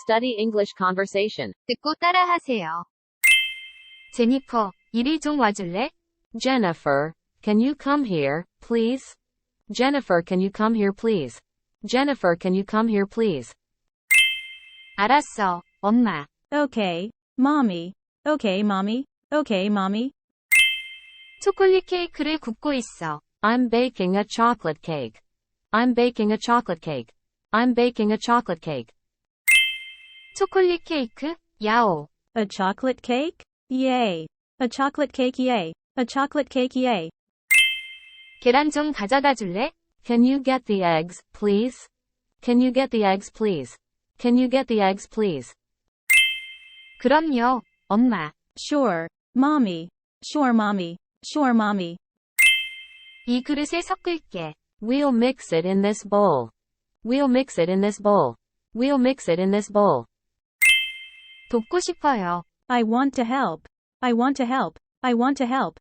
study English conversation. 듣고 따라하세요. 제니퍼, 이리 좀 와줄래? Jennifer, can you come here, please? Jennifer, can you come here, please? Jennifer, can you come here, please? 알았어, 엄마. Okay, mommy. Okay, mommy. Okay, mommy. 초콜릿 케이크를 굽고 있어. I'm baking a chocolate cake. I'm baking a chocolate cake. I'm baking a chocolate cake. 초콜릿 케이크? 야오. A chocolate cake? Yay. A chocolate cake, yay. A chocolate cake, yay. 계란 좀 가져다 줄래? Can you get the eggs, please? Can you get the eggs, please? Can you get the eggs, please? 그럼요, 엄마. Sure, mommy. Sure, mommy. Sure, mommy. 이 그릇에 섞을게. We'll mix it in this bowl. We'll mix it in this bowl. We'll mix it in this bowl. 돕고 싶어요. I want to help. I want to help. I want to help.